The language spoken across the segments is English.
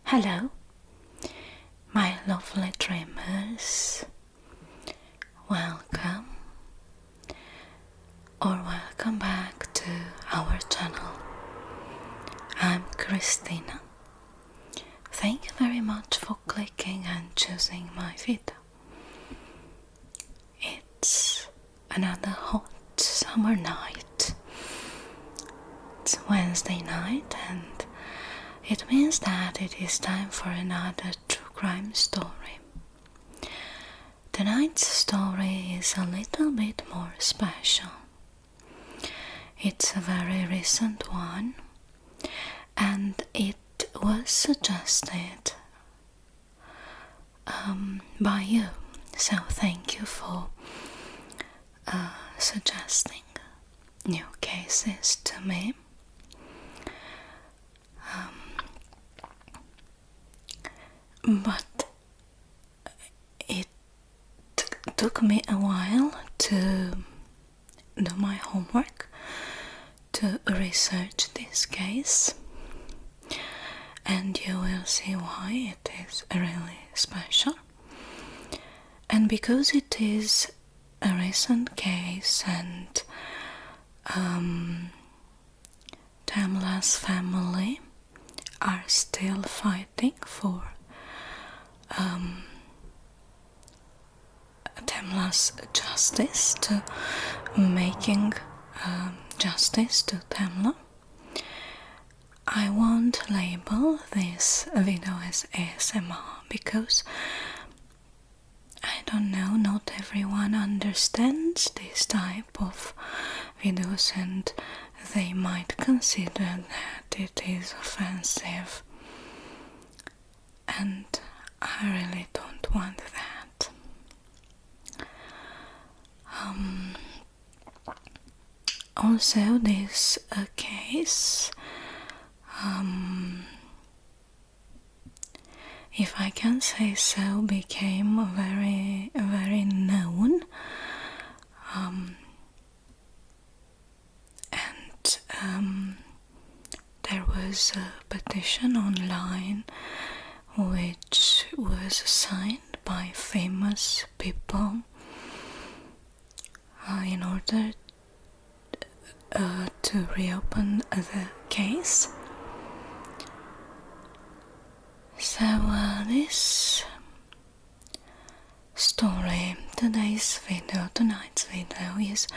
Hello, my lovely dreamers. Welcome back to our channel. I'm Christina. Thank you very much for clicking and choosing my video. It's another hot summer night. It's Wednesday night and it means that it is time for another true crime story. Tonight's story is a little bit more special. It's a very recent one and it was suggested by you, so thank you for suggesting new cases to me. But it took me a while to do my homework, to research this case, and you will see why it is really special. And because it is a recent case and Tamla's family are still fighting for Tamla's justice, to making justice to Tamla, I won't label this video as ASMR because I don't know, not everyone understands this type of videos and they might consider that it is offensive, and I really don't want that. Also, this case, if I can say so, became very, very known, and there was a petition online which was signed by famous people in order to reopen the case. So this story, tonight's video is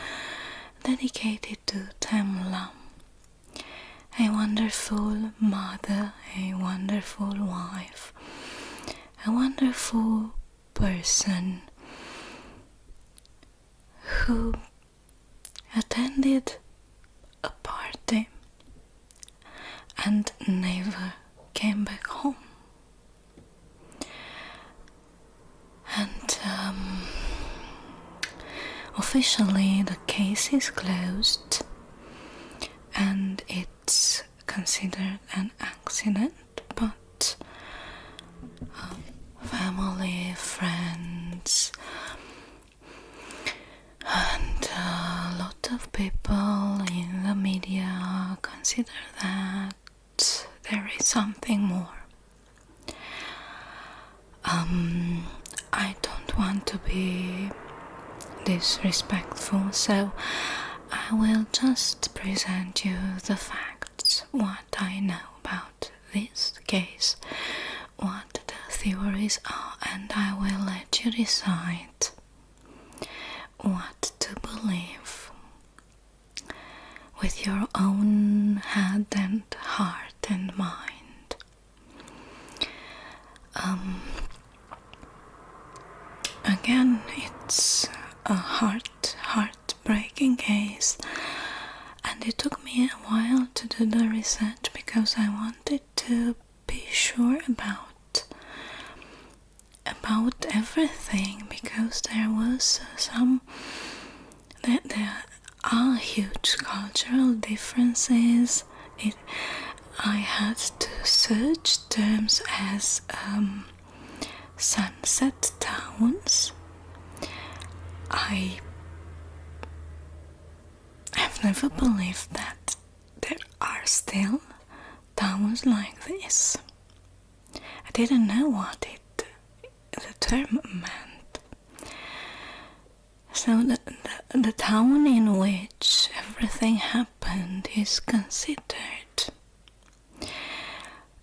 dedicated to Tamla, a wonderful mother, a wonderful wife, a wonderful person who attended a party and never came back home. And officially the case is closed and it's considered an accident, but family, friends and a lot of people in the media consider that there is something more. I don't want to be disrespectful, so I will just present you the facts, what I know about this case, what the theories are, and I will let you decide what to believe with your own head and heart and mind. Again, it's a heartbreaking case, and it took me a while to do the research because I wanted to be sure about everything, because there are huge cultural differences. I had to search terms as sunset towns. I have never believed that there are still towns like this. I didn't know what the term meant. So the town in which everything happened is considered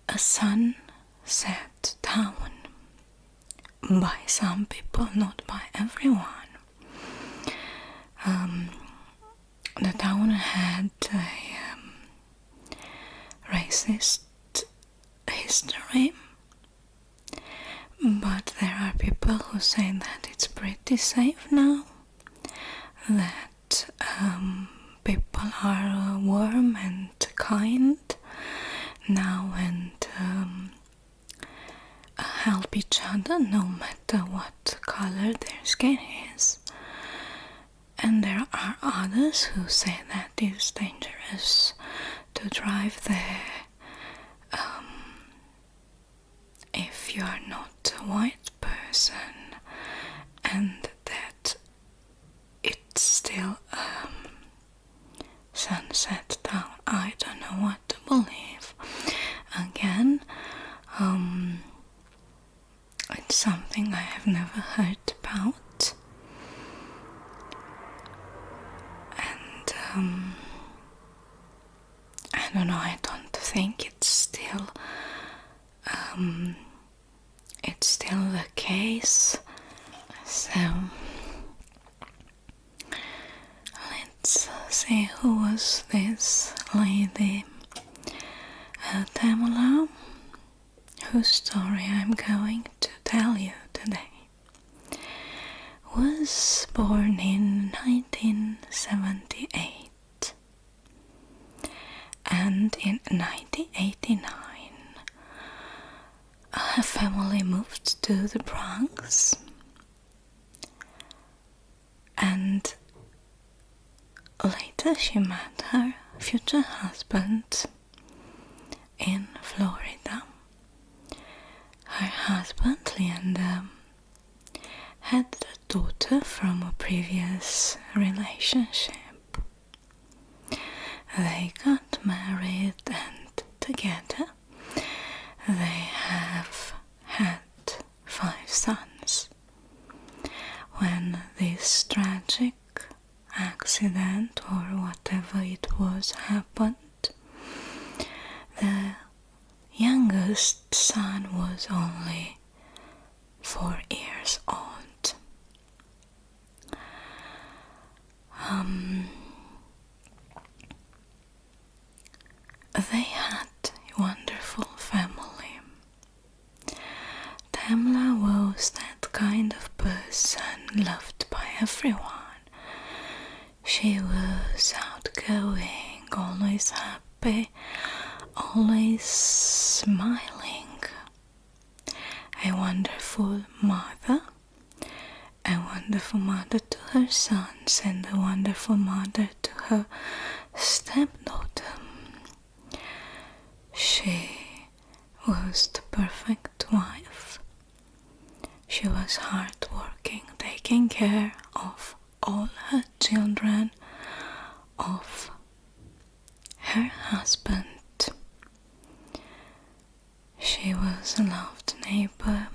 a sunset town by some people, not by everyone. The town had a racist history, but there are people who say that it's pretty safe now, that people are warm and kind now and help each other no matter what color their skin is. And there are others who say that it's dangerous to drive there if you are not a white person, and that it's still sunset town. I don't know what to believe. Again, it's something I have never heard about, and I don't know, I don't think it's still the case. So let's see, who was this lady? Tamla, whose story I'm going to tell you today, was born in 1978, and in 1989 her family moved to the Bronx, and later she met her future husband in Florida. Her husband, Leander, had a daughter from a previous relationship. They got married, and together they have had 5 sons. When this tragic accident, or whatever it was, happened, the youngest son was only 4 years old. They had a wonderful family. Tamla was that kind of person loved by everyone. She was outgoing, always happy, always smiling. A wonderful mother to her sons, and a wonderful mother to her stepdaughter. She was the perfect wife. She was hardworking, taking care of all her children, of her husband. She was a loved neighbor.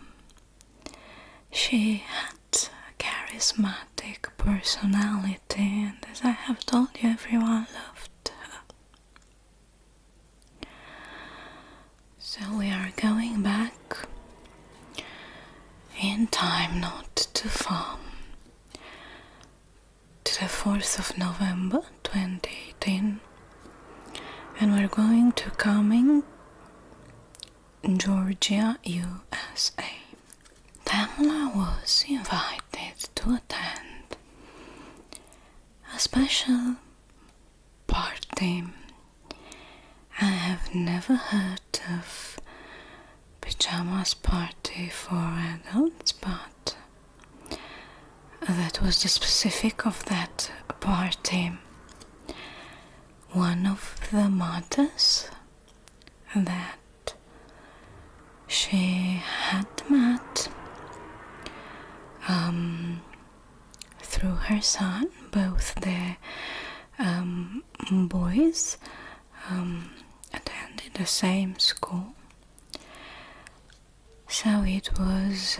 She had a charismatic personality, and as I have told you, everyone loved her. So we are going back in time, not too far, to the 4th of November 2018, and we're going to Cumming, Georgia, USA. Tamla was invited to attend a special party. I have never heard of pajamas party for adults, but that was the specific of that party. One of the mothers that she had met through her son, both the boys attended the same school. So it was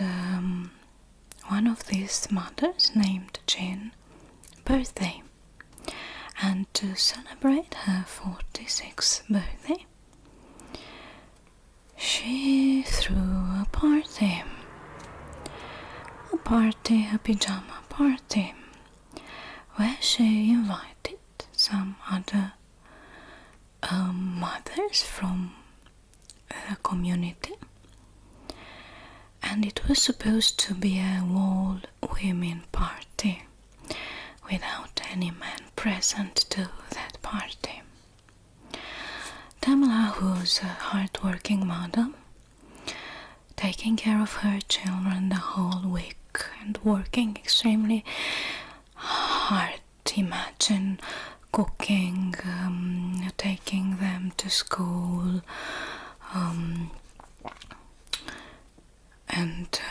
one of these mothers named Jean's birthday, and to celebrate her 46th birthday, she threw a party, a pyjama party, where she invited some other mothers from the community, and it was supposed to be a all-women party without any men present to that party. Tamla, who's a hard-working mother, taking care of her children the whole week and working extremely hard. Imagine cooking, taking them to school, and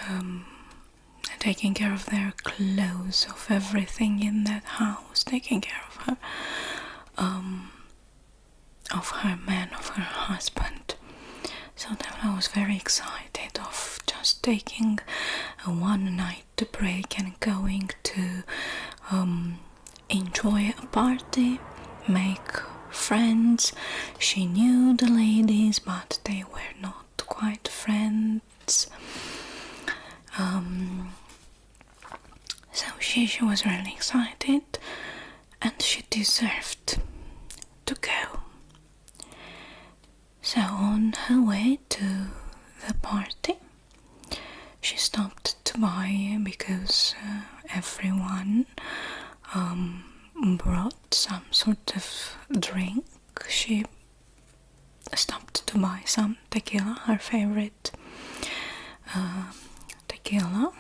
taking care of their clothes, of everything in that house, taking care of her man, of her husband. So Tamla was very excited of just taking a one night break and going to enjoy a party, make friends. She knew the ladies, but they were not quite friends. So she was really excited, and she deserved to go. So on her way to the party, she stopped to buy, because everyone brought some sort of drink. She stopped to buy some tequila, her favorite tequila,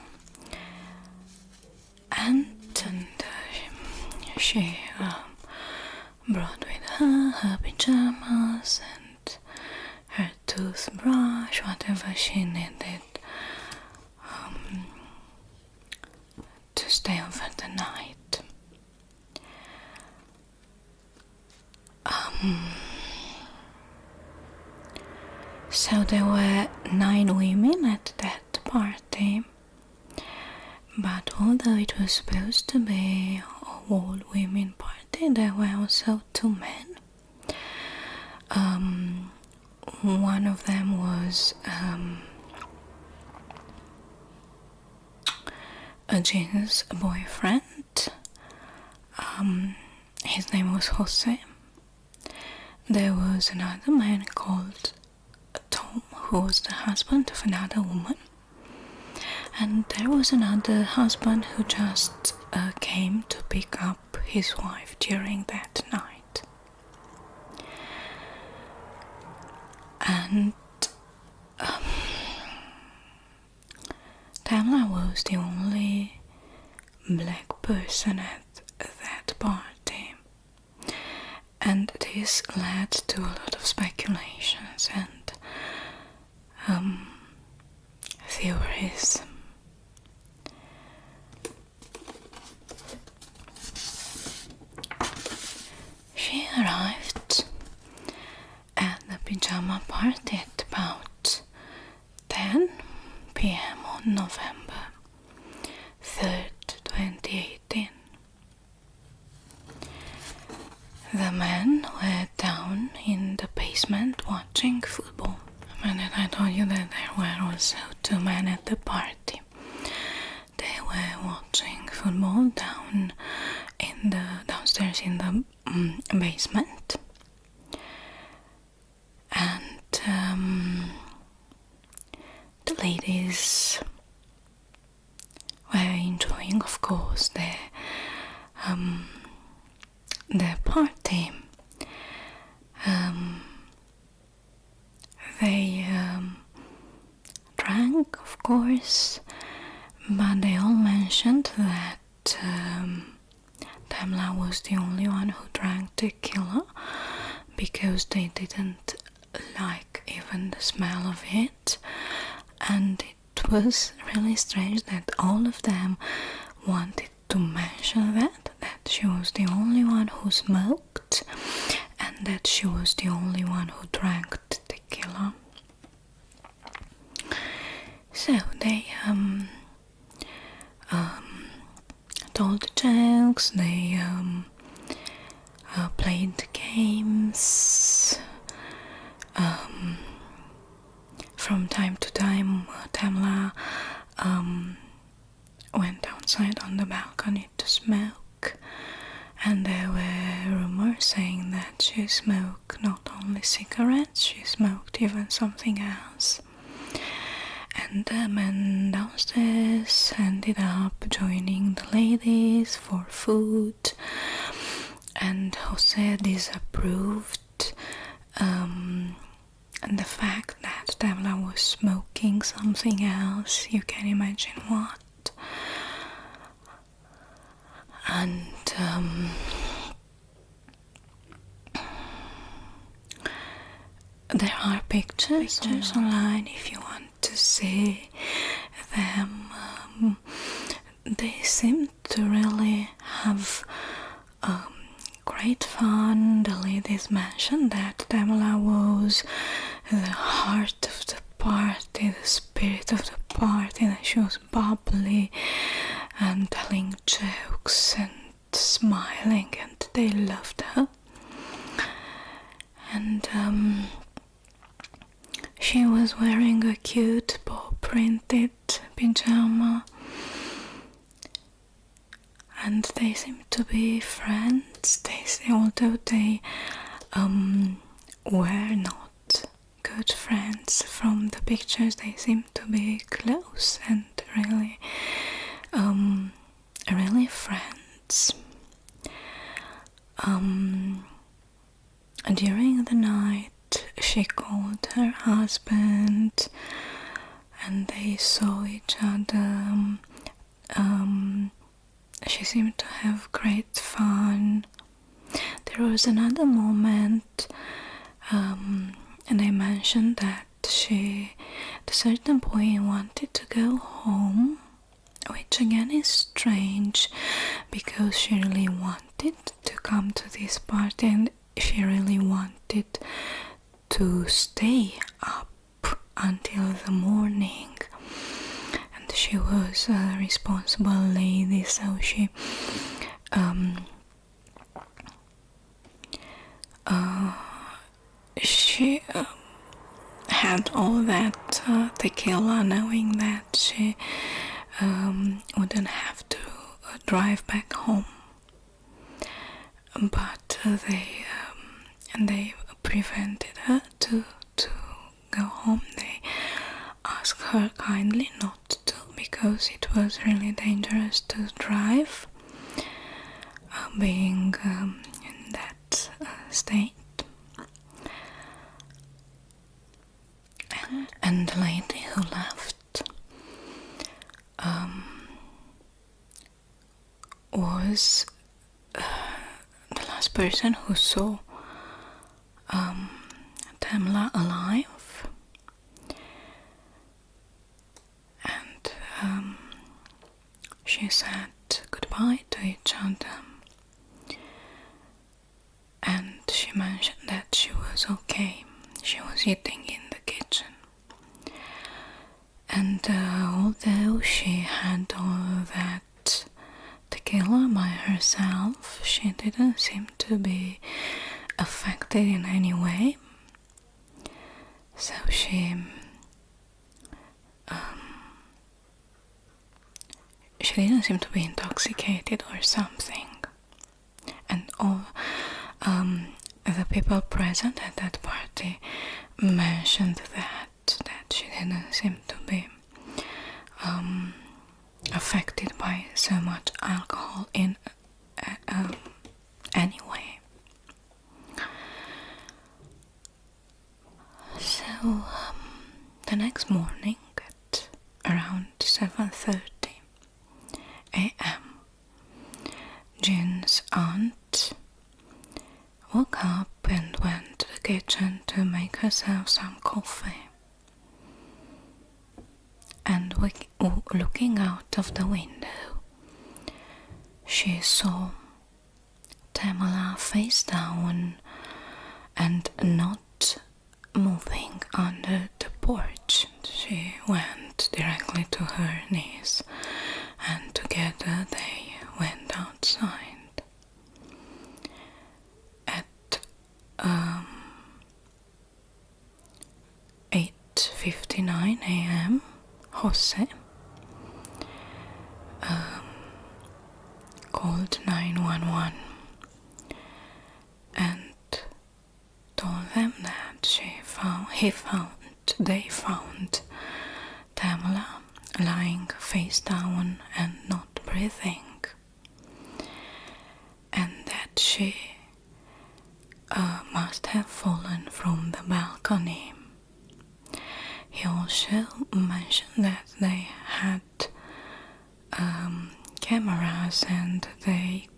and she brought with her pyjamas and her toothbrush, whatever she needed to stay over the night. So there were 9 women at that party, but although it was supposed to be an all-women party, there were also 2 men. One of them was Jean's boyfriend. His name was Jose. There was another man called Tom, who was the husband of another woman. And there was another husband who just came to pick up his wife during that night. And Tamla was the only black person at that party, and this led to a lot of speculations and theories. She arrived at the pyjama party at about 10 p.m. on November 3rd, 2018. The men were down in the basement watching football. And then I told you that there were also 2 men at the party. They were watching football downstairs in the basement. And the ladies were enjoying, of course, their party. They drank, of course, but they all mentioned that Tamla was the only one who drank tequila, because they didn't like even the smell of it. And it was really strange that all of them wanted to mention that she was the only one who smoked and that she was the only one who drank tequila. So they told jokes, they played games. From time to time, Tamla went outside on the balcony to smoke, and there were rumors saying that she smoked not only cigarettes, she smoked even something else. And the men downstairs ended up joining the ladies for food, and Jose disapproved and the fact that Tamla was smoking something else, you can imagine what. And there are pictures online if you want to see them. They seem to really have great fun. The ladies mentioned that Tamla was the heart of the party, the spirit of the party, that she was bubbly and telling jokes and smiling, and they loved her. And she was wearing a cute paw-printed pyjama, and they seemed to be friends. Although they were not good friends from the pictures, they seemed to be close and really friends. During the night, she called her husband, and they saw each other. She seemed to have great fun. There was another moment, and I mentioned that she, at a certain point, wanted to go home, which again is strange, because she really wanted to come to this party, and she really wanted to stay up until the morning. And she was a responsible lady, so she had all that tequila, knowing that she wouldn't have to drive back home. But they prevented her to go home. They asked her kindly not to, because it was really dangerous to drive, being in that state. And the lady who left was the last person who saw Tamla alive, and she said goodbye to each other, and she mentioned that she was okay. She was eating in the kitchen, and although she had all that tequila by herself, she didn't seem to be affected in any way. So she didn't seem to be intoxicated or something. And all the people present at that party mentioned that she didn't seem to be affected by so much alcohol in any way. So the next morning at around 7:30 a.m. Jean's aunt woke up and went to the kitchen to make herself some coffee. And looking out of the window, she saw Tamla face down and not moving under the porch. She went directly 8:59 a.m., Jose called 911 and told them that they found Tamla lying face down and not breathing, and that she must have fallen from the balcony. He also mentioned that they had cameras and they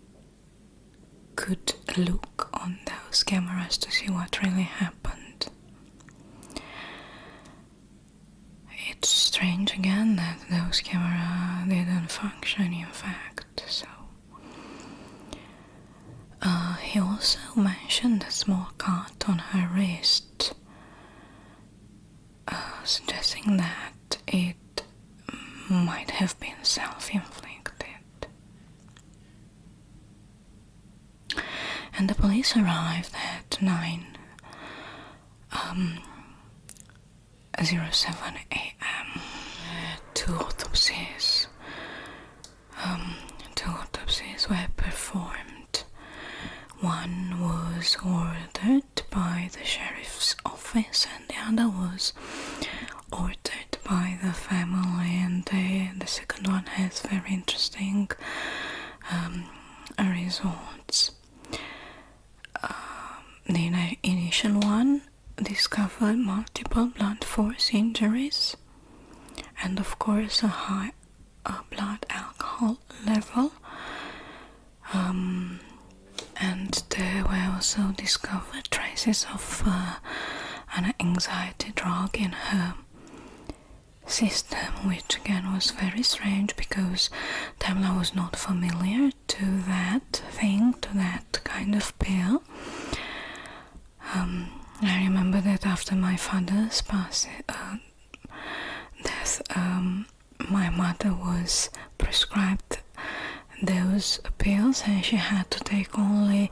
could look on those cameras to see what really happened. It's strange again that those cameras didn't function, in fact. So he also mentioned a small cut on her wrist, suggesting that it might have been self-inflicted. And the police arrived at 9:07 a.m. Two autopsies were performed. One was ordered by the sheriff's office and the other was ordered by the family, and the second one has very interesting results. The initial one discovered multiple blunt force injuries and of course a high blood alcohol level, and there were also discovered traces of an anxiety drug in her system, which again was very strange because Tamla was not familiar to that kind of pill. I remember that after my father's death, my mother was prescribed those pills and she had to take only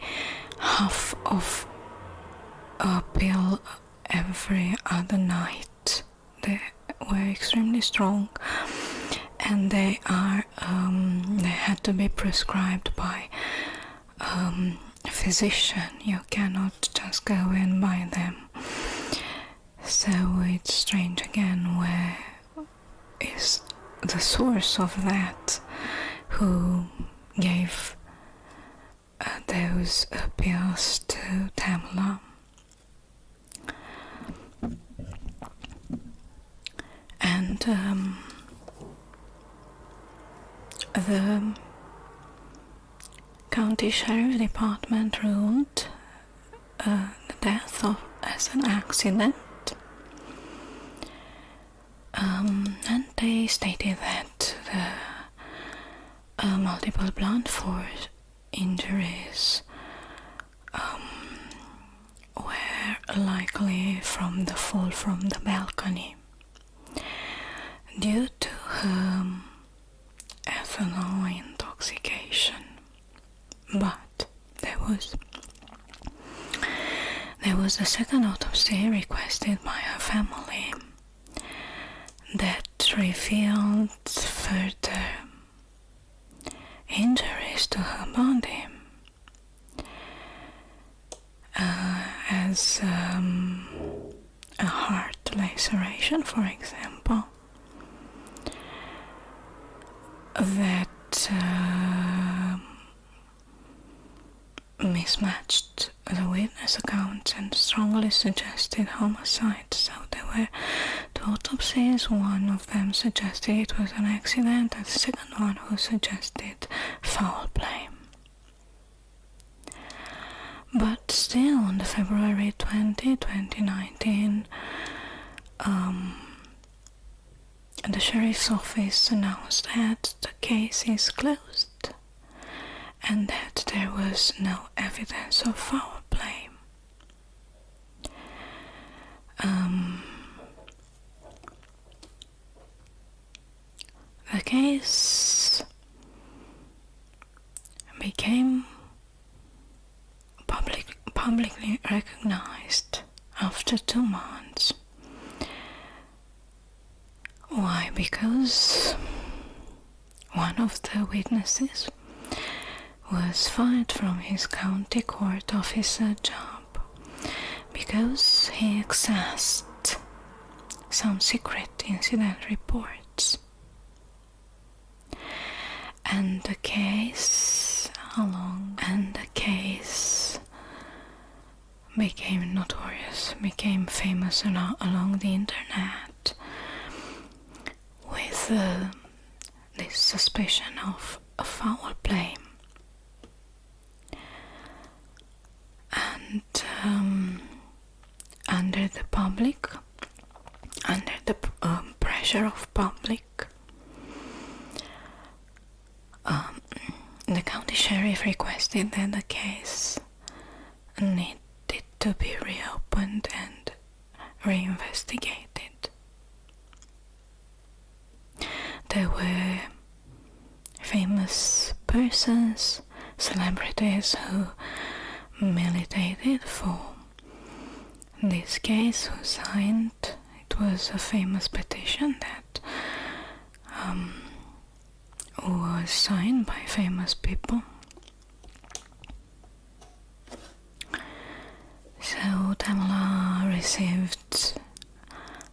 half of a pill every other night. They were extremely strong and they had to be prescribed by a physician. You cannot just go and buy them. So it's strange again, where is the source of that? Who gave those pills to Tamla? And the county sheriff department ruled the death as an accident, and they stated that the multiple blunt force injuries were likely from the fall from the balcony due to ethanol intoxication. But there was a second autopsy requested by her family that revealed further injuries to her body, as a heart laceration, for example, that mismatched the witness accounts and strongly suggested homicide. So there were two autopsies. One of them suggested it was an accident, and the second one who suggested foul play. But still, on the February 20, 2019, the sheriff's office announced that the case is closed and that there was no evidence of foul play. The case became publicly recognized after 2 months, because one of the witnesses was fired from his county court officer job because he accessed some secret incident reports. And the case became notorious, became famous along the internet with this suspicion of a foul play. And under the pressure of public, the county sheriff requested that the case needed to be reopened and reinvestigated. There were famous persons, celebrities who militated for this case, who signed. It was a famous petition that was signed by famous people. So Tamla received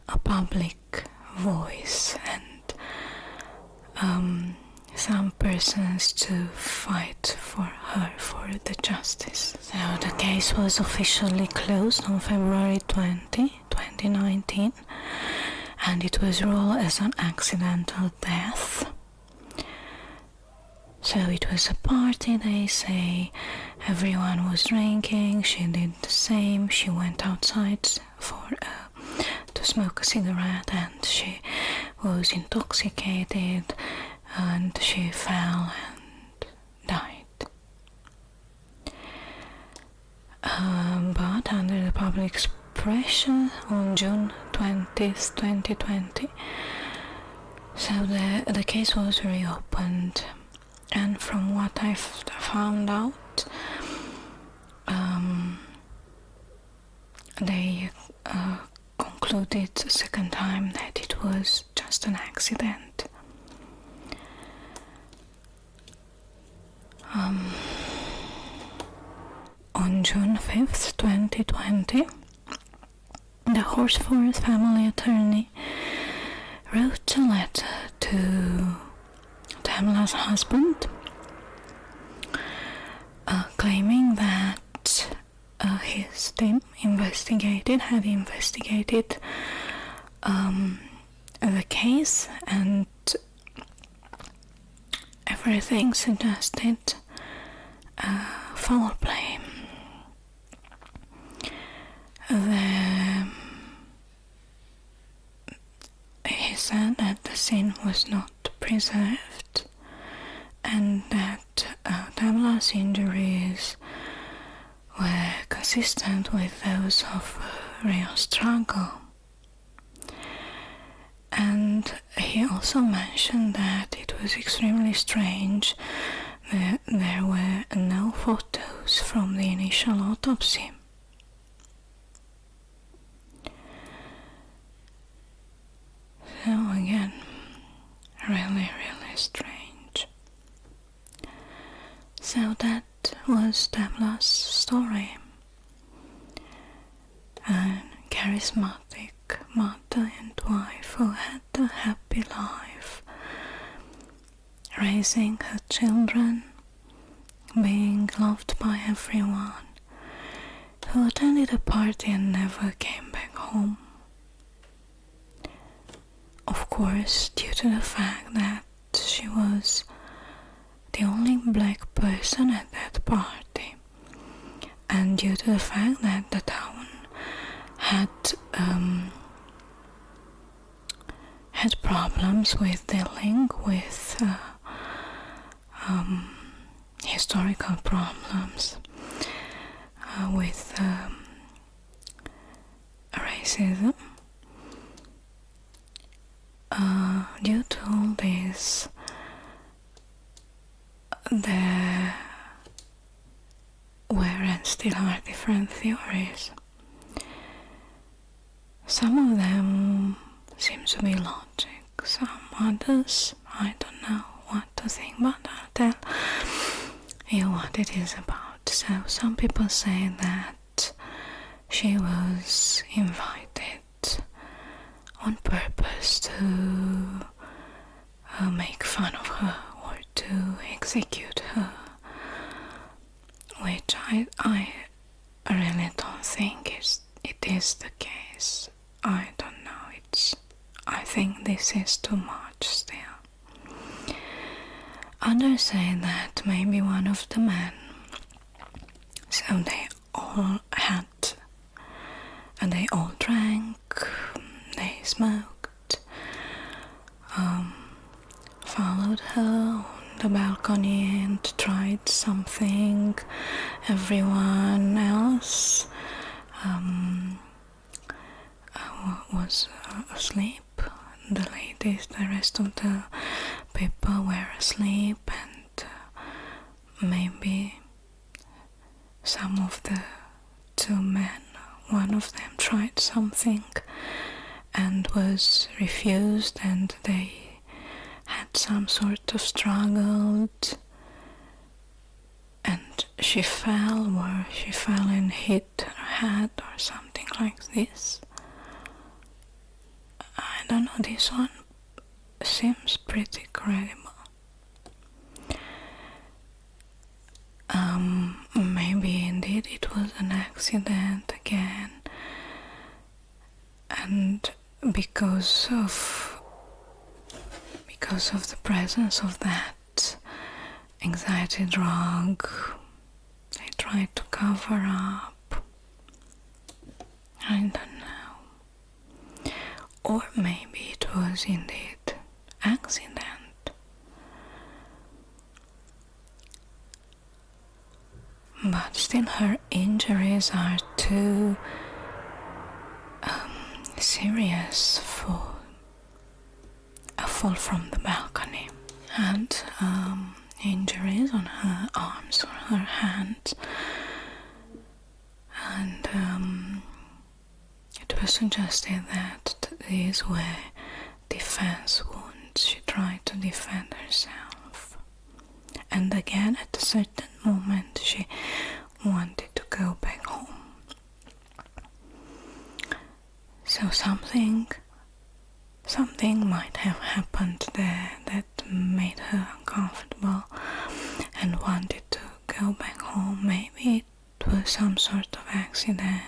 a public voice and some persons to fight for her for the justice. So the case was officially closed on February 20, 2019, and it was ruled as an accidental death. So it was a party, they say. Everyone was drinking. She did the same. She went outside to smoke a cigarette, and she was intoxicated, and she fell and died. But under the public's pressure, on June 20th, 2020, so the case was reopened. And from what I've found out, they concluded a second time that it was just an accident. On June 5th, 2020, the Horsford family attorney wrote a letter to Tamla's husband, claiming that his team had investigated the case, and everything suggested foul play. He said that the scene was not preserved and that Tamla's injuries were consistent with those of a real struggle. And he also mentioned that it was extremely strange that there were no photos from the initial autopsy. So again, really strange. So that was Tamla's story. An charismatic mother and wife who had a happy life, raising her children, being loved by everyone, who attended a party and never came back home. Of course, due to the fact that she was the only black person at that party, and due to the fact that the town had problems with dealing with historical problems with racism. Due to all this, there were and still are different theories. Some of them seem to be logic, some others. I don't know what to think, but I'll tell you what it is about. So some people say that she was invited on purpose to make fun of her or to execute her, which I really don't think it is the case. I don't know. I think this is too much still. Others say that maybe one of the men, so they all drank, they smoked, followed her on the balcony and tried something everyone else was asleep. The ladies, the rest of the people were asleep, and maybe some of the two men, one of them tried something and was refused, and they had some sort of struggle, and she fell and hit her head or something like this. I don't know, this one seems pretty credible. Maybe indeed it was an accident again, and because of the presence of that anxiety drug, they tried to cover up. I don't know. Or maybe it was indeed accident. But still her injuries are too serious for a fall from the balcony. And injuries on her arms or her hands. And it was suggested that these were defense wounds. She tried to defend herself. And again, at a certain moment, she wanted to go back home. So something might have happened there that made her uncomfortable and wanted to go back home. Maybe it was some sort of accident,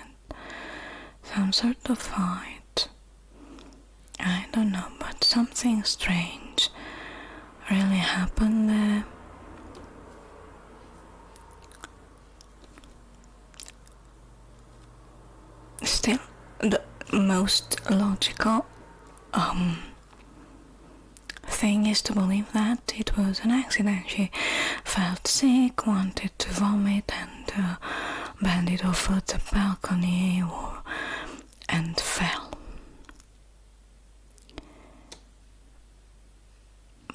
some sort of fight. I don't know, but something strange really happened there. Still, the most logical thing is to believe that it was an accident. She felt sick, wanted to vomit, and bended over the balcony and fell.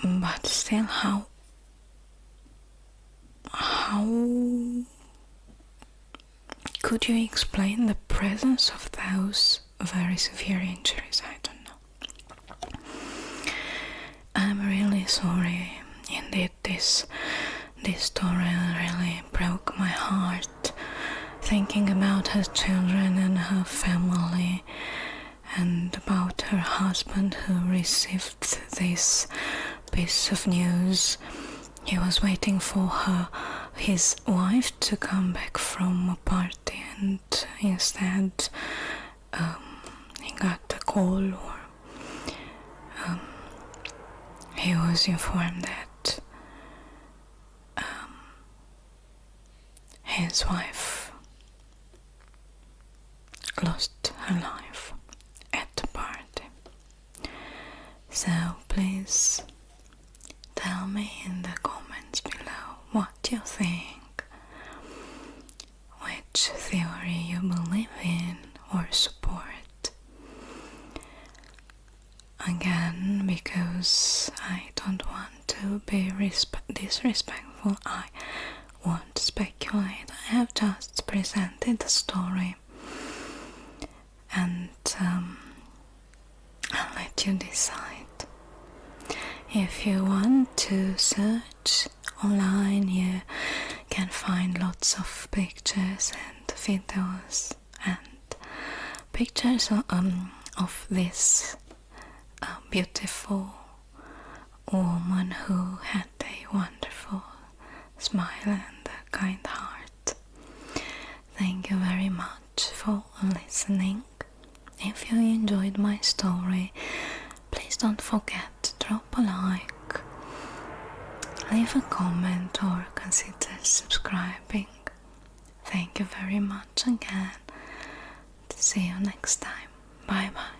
But still, how could you explain the presence of those very severe injuries? I don't know. I'm really sorry. Indeed, this story really broke my heart, thinking about her children and her family, and about her husband who received this piece of news. He was waiting for his wife to come back from a party, and instead he got a call, or he was informed that his wife lost her life at the party. So please tell me in the comments below what you think, which theory you believe in or support. Again, because I don't want to be disrespectful, I won't speculate. I have just presented the story, and I'll let you decide If you want to search online, you can find lots of pictures and videos and pictures of this beautiful woman who had a wonderful smile and a kind heart. Thank you very much for listening. If you enjoyed my story, please don't forget to drop a like, leave a comment, or consider subscribing. Thank you very much again. See you next time. Bye bye.